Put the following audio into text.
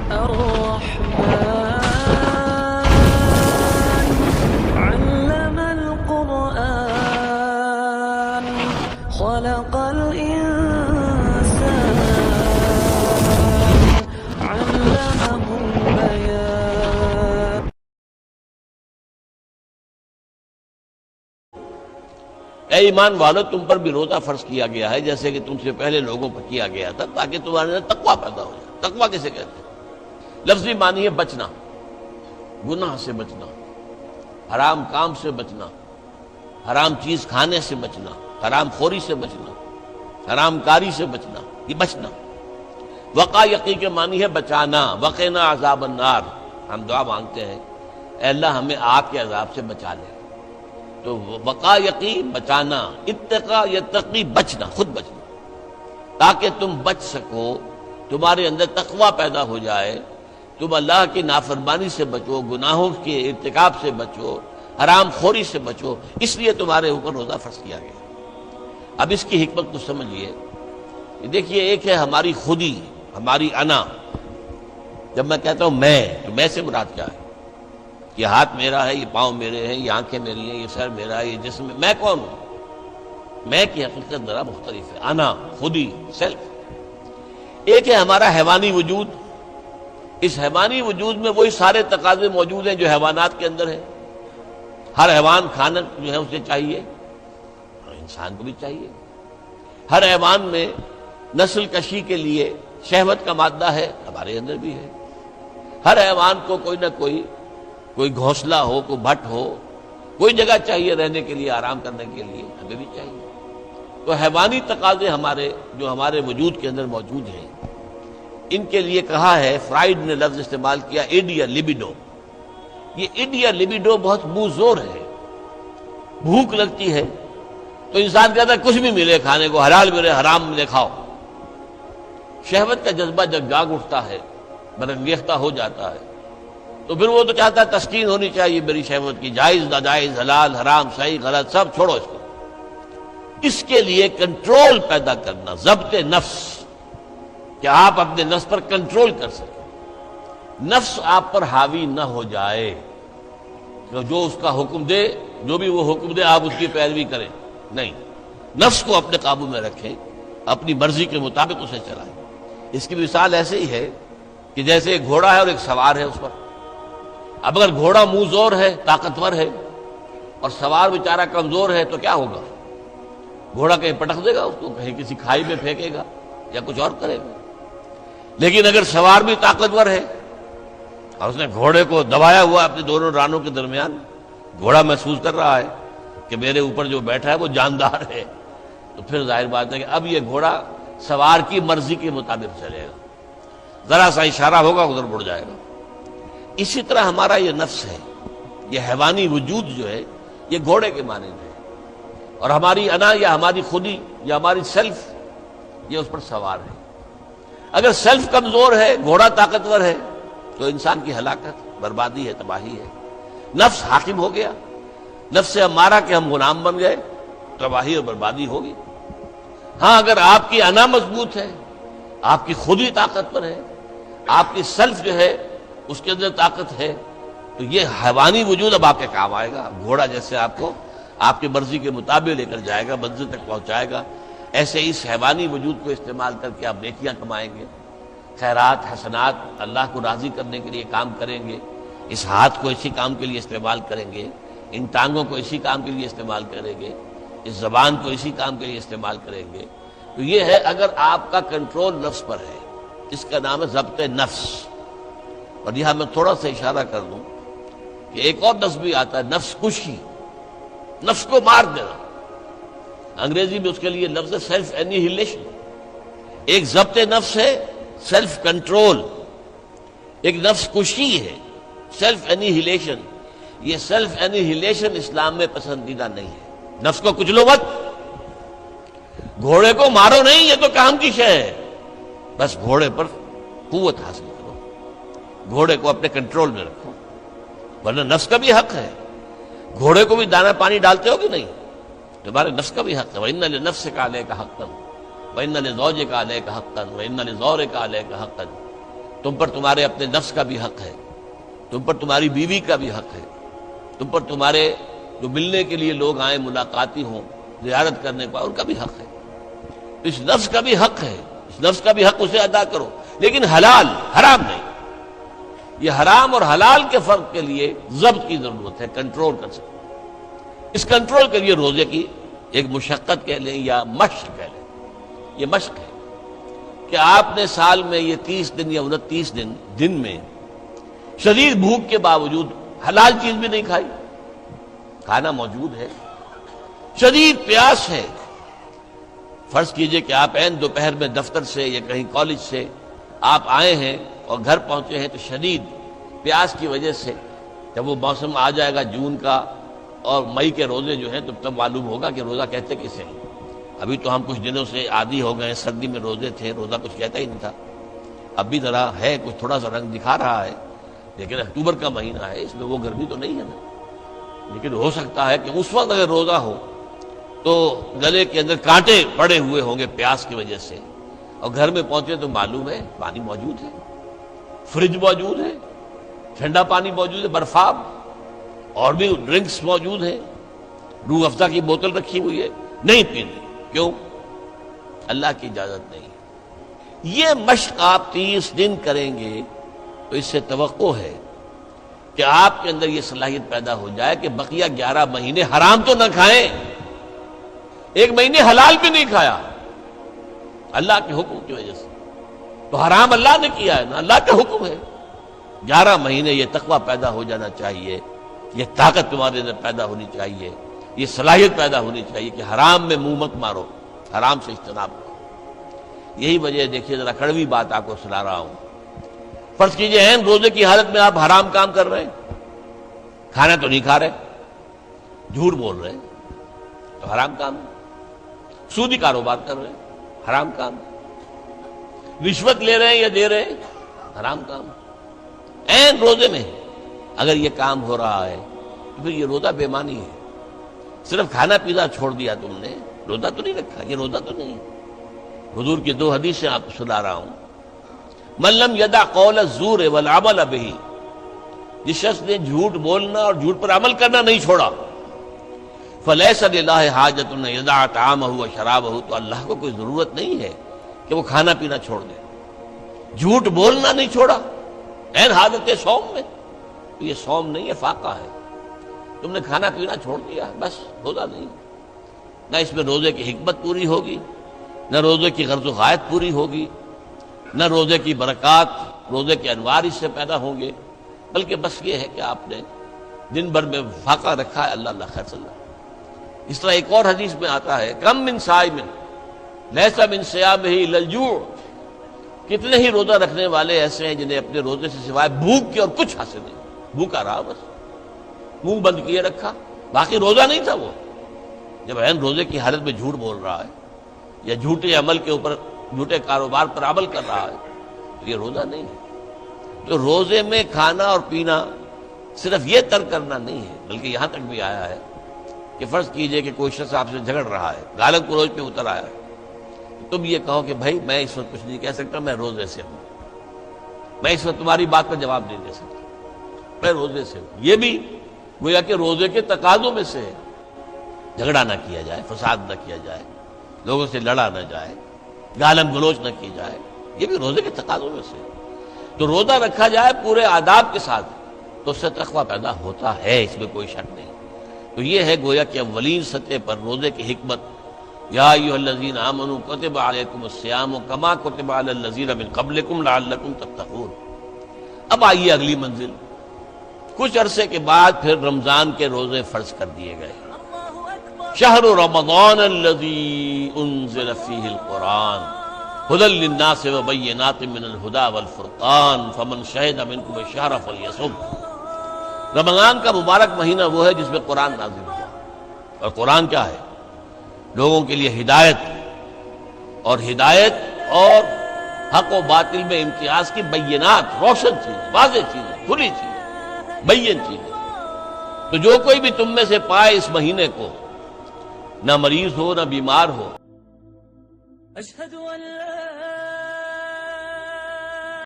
الرحمن علم القرآن خلق الإنسان علمه البيان. اے ایمان والو، تم پر بھی روزہ فرض کیا گیا ہے جیسے کہ تم سے پہلے لوگوں پر کیا گیا تھا، تاکہ تمہارے اندر تقویٰ پیدا ہو جائے. تقویٰ کسے کہتے ہیں؟ لفظی معنی ہے بچنا، گناہ سے بچنا، حرام کام سے بچنا، حرام چیز کھانے سے بچنا، حرام خوری سے بچنا، حرام کاری سے بچنا، یہ بچنا. وقا یقی کے معنی ہے بچانا. وقنا عذاب النار، ہم دعا مانگتے ہیں اے اللہ ہمیں آگ کے عذاب سے بچا لے. تو وقا یقی بچانا، اتقا یتقی بچنا، خود بچنا، تاکہ تم بچ سکو، تمہارے اندر تقویٰ پیدا ہو جائے، تم اللہ کی نافرمانی سے بچو، گناہوں کے ارتکاب سے بچو، حرام خوری سے بچو. اس لیے تمہارے اوپر روزہ فرض کیا گیا. اب اس کی حکمت کو سمجھیے. دیکھیے، ایک ہے ہماری خودی، ہماری انا. جب میں کہتا ہوں میں، تو میں سے مراد کیا ہے؟ یہ ہاتھ میرا ہے، یہ پاؤں میرے ہیں، یہ آنکھیں میری ہیں، یہ سر میرا ہے، یہ جسم. میں کون ہوں؟ میں کی حقیقت ذرا مختلف ہے. انا، خودی، سیلف. ایک ہے ہمارا حیوانی وجود. اس حیوانی وجود میں وہی سارے تقاضے موجود ہیں جو حیوانات کے اندر ہیں. ہر حیوان کھانا جو ہے اسے چاہیے، انسان کو بھی چاہیے. ہر حیوان میں نسل کشی کے لیے شہوت کا مادہ ہے، ہمارے اندر بھی ہے. ہر حیوان کو کوئی نہ کوئی گھونسلہ ہو، کوئی بھٹ ہو، کوئی جگہ چاہیے رہنے کے لیے، آرام کرنے کے لیے، ہمیں بھی چاہیے. تو حیوانی تقاضے ہمارے جو ہمارے وجود کے اندر موجود ہیں، ان کے لیے کہا ہے، فرائیڈ نے لفظ استعمال کیا ایڈیا لبیڈو. یہ ایڈیا لبیڈو بہت منہ زور ہے. بھوک لگتی ہے تو انسان کہتا ہے کچھ بھی ملے کھانے کو، حلال ملے حرام ملے کھاؤ. شہوت کا جذبہ جب جاگ اٹھتا ہے، برانگیختہ ہو جاتا ہے، تو پھر وہ تو چاہتا ہے تسکین ہونی چاہیے میری شہوت کی، جائز ناجائز، حلال حرام، صحیح غلط، سب چھوڑو اس کو. اس کے لیے کنٹرول پیدا کرنا، ضبط نفس، کہ آپ اپنے نفس پر کنٹرول کر سکیں، نفس آپ پر حاوی نہ ہو جائے، جو اس کا حکم دے، جو بھی وہ حکم دے آپ اس کی پیروی کریں. نہیں، نفس کو اپنے قابو میں رکھیں، اپنی مرضی کے مطابق اسے چلائیں. اس کی مثال ایسے ہی ہے کہ جیسے ایک گھوڑا ہے اور ایک سوار ہے اس پر. اب اگر گھوڑا منہ زور ہے، طاقتور ہے، اور سوار بیچارہ کمزور ہے، تو کیا ہوگا؟ گھوڑا کہیں پٹک دے گا اس کو، کہیں کسی کھائی میں پھینکے گا یا کچھ اور کرے گا. لیکن اگر سوار بھی طاقتور ہے اور اس نے گھوڑے کو دبایا ہوا اپنے دونوں رانوں کے درمیان، گھوڑا محسوس کر رہا ہے کہ میرے اوپر جو بیٹھا ہے وہ جاندار ہے، تو پھر ظاہر بات ہے کہ اب یہ گھوڑا سوار کی مرضی کے مطابق چلے گا. ذرا سا اشارہ ہوگا ادھر مڑ جائے گا. اسی طرح ہمارا یہ نفس ہے، یہ حیوانی وجود جو ہے، یہ گھوڑے کے مانند ہے، اور ہماری انا یا ہماری خودی یا ہماری سیلف یہ اس پر سوار ہے. اگر سیلف کمزور ہے، گھوڑا طاقتور ہے، تو انسان کی ہلاکت، بربادی ہے، تباہی ہے. نفس حاکم ہو گیا، نفس سے ہمارا کہ ہم غلام بن گئے، تباہی اور بربادی ہوگی. ہاں اگر آپ کی انا مضبوط ہے، آپ کی خودی طاقتور ہے، آپ کی سیلف جو ہے اس کے اندر طاقت ہے، تو یہ حیوانی وجود اب آپ کے کام آئے گا. گھوڑا جیسے آپ کو آپ کی مرضی کے مطابق لے کر جائے گا، منزل تک پہنچائے گا، ایسے اس حیوانی وجود کو استعمال کر کے آپ نیکیاں کمائیں گے، خیرات حسنات، اللہ کو راضی کرنے کے لیے کام کریں گے. اس ہاتھ کو اسی کام کے لیے استعمال کریں گے، ان ٹانگوں کو اسی کام کے لیے استعمال کریں گے، اس زبان کو اسی کام کے لیے استعمال کریں گے. تو یہ ہے اگر آپ کا کنٹرول نفس پر ہے، اس کا نام ہے ضبط نفس. اور یہاں میں تھوڑا سا اشارہ کر دوں کہ ایک اور لفظ بھی آتا ہے، نفس کشی، نفس کو مار دینا. انگریزی میں اس کے لیے لفظ ہے سیلف اینیہیلیشن. ایک ضبط نفس ہے، سیلف کنٹرول، ایک نفس کشی ہے، سیلف اینیہیلیشن. یہ سیلف اینیہیلیشن اسلام میں پسندیدہ نہیں ہے. نفس کو کچلو مت، گھوڑے کو مارو نہیں، یہ تو کام کی شے ہے. بس گھوڑے پر قوت حاصل کرو، گھوڑے کو اپنے کنٹرول میں رکھو، ورنہ نفس کا بھی حق ہے. گھوڑے کو بھی دانا پانی ڈالتے ہو کہ نہیں؟ تمہارے نفس کا بھی حق ہے. وَإِنَّ لِنَفْسِكَ عَلَيْكَ حَقًّا وَإِنَّ لِزَوْجِكَ عَلَيْكَ حَقًّا وَإِنَّ لِزَوْرِكَ عَلَيْكَ حَقًّا. تم پر تمہارے اپنے نفس کا بھی حق ہے، تم پر تمہاری بیوی کا بھی حق ہے، تم پر تمہارے جو ملنے کے لیے لوگ آئیں، ملاقاتی ہوں، زیارت کرنے کا، ان کا بھی حق ہے۔ اس نفس کا بھی حق ہے، اس نفس کا بھی حق اسے ادا کرو، لیکن حلال، حرام نہیں۔ یہ حرام اور حلال کے فرق کے لیے ضبط کی ضرورت ہے، کنٹرول کر سکتے۔ اس کنٹرول کے لیے روزے کی ایک مشقت کہہ لیں یا مشق کہہ لیں، یہ مشق ہے کہ آپ نے سال میں یہ 30 دن یا 29 دن میں شدید بھوک کے باوجود حلال چیز بھی نہیں کھائی، کھانا موجود ہے، شدید پیاس ہے۔ فرض کیجئے کہ آپ عین دوپہر میں دفتر سے یا کہیں کالج سے آپ آئے ہیں اور گھر پہنچے ہیں تو شدید پیاس کی وجہ سے، جب وہ موسم آ جائے گا جون کا اور مئی کے روزے جو ہیں تو تب معلوم ہوگا کہ روزہ کہتے کسے ہیں۔ ابھی تو ہم کچھ دنوں سے عادی ہو گئے، سردی میں روزے تھے، روزہ کچھ کہتا ہی نہیں تھا۔ اب بھی ذرا ہے، کچھ تھوڑا سا رنگ دکھا رہا ہے، لیکن اکتوبر کا مہینہ ہے، اس میں وہ گرمی تو نہیں ہے نا۔ لیکن ہو سکتا ہے کہ اس وقت اگر روزہ ہو تو گلے کے اندر کانٹے پڑے ہوئے ہوں گے پیاس کی وجہ سے، اور گھر میں پہنچے تو معلوم ہے پانی موجود ہے، فریج موجود ہے، ٹھنڈا پانی موجود ہے، برفاب اور بھی ڈرنکس موجود ہیں، روح افزا کی بوتل رکھی ہوئی ہے، نہیں پینی۔ کیوں؟ اللہ کی اجازت نہیں۔ یہ مشق آپ 30 دن کریں گے تو اس سے توقع ہے کہ آپ کے اندر یہ صلاحیت پیدا ہو جائے کہ بقیہ 11 مہینے حرام تو نہ کھائیں، ایک مہینے حلال بھی نہیں کھایا اللہ کے حکم کی وجہ سے، تو حرام اللہ نے کیا ہے نا، اللہ کا حکم ہے۔ 11 مہینے یہ تقویٰ پیدا ہو جانا چاہیے، یہ طاقت تمہارے اندر پیدا ہونی چاہیے، یہ صلاحیت پیدا ہونی چاہیے کہ حرام میں منہ مت مارو، حرام سے اجتناب کرو۔ یہی وجہ دیکھیے، ذرا کڑوی بات آپ کو سنا رہا ہوں۔ فرض کیجئے ہیں روزے کی حالت میں آپ حرام کام کر رہے ہیں، کھانا تو نہیں کھا رہے، جھوٹ بول رہے ہیں تو حرام کام، سودی کاروبار کر رہے ہیں حرام کام، رشوت لے رہے ہیں یا دے رہے ہیں حرام کام۔ عین روزے میں اگر یہ کام ہو رہا ہے تو پھر یہ روزہ بے معنی ہے۔ صرف کھانا پینا چھوڑ دیا تم نے، روزہ تو نہیں رکھا، یہ روزہ تو نہیں ہے۔ حضور کی 2 حدیثیں آپ کو سنا رہا ہوں۔ من لم یدع قول الزور والعمل به، جس شخص نے جھوٹ بولنا اور جھوٹ پر عمل کرنا نہیں چھوڑا، فلیس للہ حاجۃ ان یدع طعامہ وشرابہ، تو اللہ کو کوئی ضرورت نہیں ہے کہ وہ کھانا پینا چھوڑ دے۔ جھوٹ بولنا نہیں چھوڑا عین حالت صوم میں، تو یہ صوم نہیں ہے، فاقہ ہے۔ تم نے کھانا پینا چھوڑ دیا، بس روزہ نہیں۔ نہ اس میں روزے کی حکمت پوری ہوگی، نہ روزے کی غرض و غایت پوری ہوگی، نہ روزے کی برکات، روزے کے انوار اس سے پیدا ہوں گے، بلکہ بس یہ ہے کہ آپ نے دن بھر میں فاقہ رکھا ہے، اللہ اللہ خیر صلی اللہ۔ اس طرح ایک اور حدیث میں آتا ہے، کم من صائم لیس من صیامہ الا الجوع، کتنے ہی روزہ رکھنے والے ایسے ہیں جنہیں اپنے روزے سے سوائے بھوک کے اور کچھ حاصل نہیں، بھوکا رہا، بس منہ بند کیے رکھا، باقی روزہ نہیں تھا وہ۔ جب عین روزے کی حالت میں جھوٹ بول رہا ہے یا جھوٹے عمل کے اوپر، جھوٹے کاروبار پر عمل کر رہا ہے تو یہ روزہ نہیں ہے۔ تو روزے میں کھانا اور پینا صرف یہ ترک کرنا نہیں ہے، بلکہ یہاں تک بھی آیا ہے کہ فرض کیجئے کہ کوئی شخص آپ سے جھگڑ رہا ہے، گالن گلوچ پہ اتر آیا ہے، تم یہ کہو کہ بھائی میں اس وقت کچھ نہیں کہہ سکتا، میں روزے سے ہوں، میں اس وقت تمہاری بات پر جواب نہیں دے سکتا، میں روزے سے ہوں۔ یہ بھی گویا کہ روزے کے تقاضوں میں سے ہے، جھگڑا نہ کیا جائے، فساد نہ کیا جائے، لوگوں سے لڑا نہ جائے، گالم گلوچ نہ کی جائے، یہ بھی روزے کے تقاضوں میں سے ہے۔ تو روزہ رکھا جائے پورے آداب کے ساتھ تو اس سے تقویٰ پیدا ہوتا ہے، اس میں کوئی شک نہیں۔ تو یہ ہے گویا کہ اولین سطح پر روزے کی حکمت، یا ایھا الذین آمنوا کتب علیکم الصیام کما کتب علی الذین من قبلکم لعلکم تتقون۔ اب آئیے اگلی منزل، کچھ عرصے کے بعد پھر رمضان کے روزے فرض کر دیے گئے۔ شہر رمضان الذی انزل فیہ القرآن ھدی للناس وبینات من الھدی والفرقان فمن شہد منکم الشہر فلیصم۔ رمضان کا مبارک مہینہ وہ ہے جس میں قرآن نازل ہوا، اور قرآن کیا ہے؟ لوگوں کے لیے ہدایت اور حق و باطل میں امتیاز کی بینات، روشن چیزیں، واضح چیزیں، کھلی چیزیں، بین چیزیں۔ تو جو کوئی بھی تم میں سے پائے اس مہینے کو، نہ مریض ہو نہ بیمار ہو، أشهد أن لا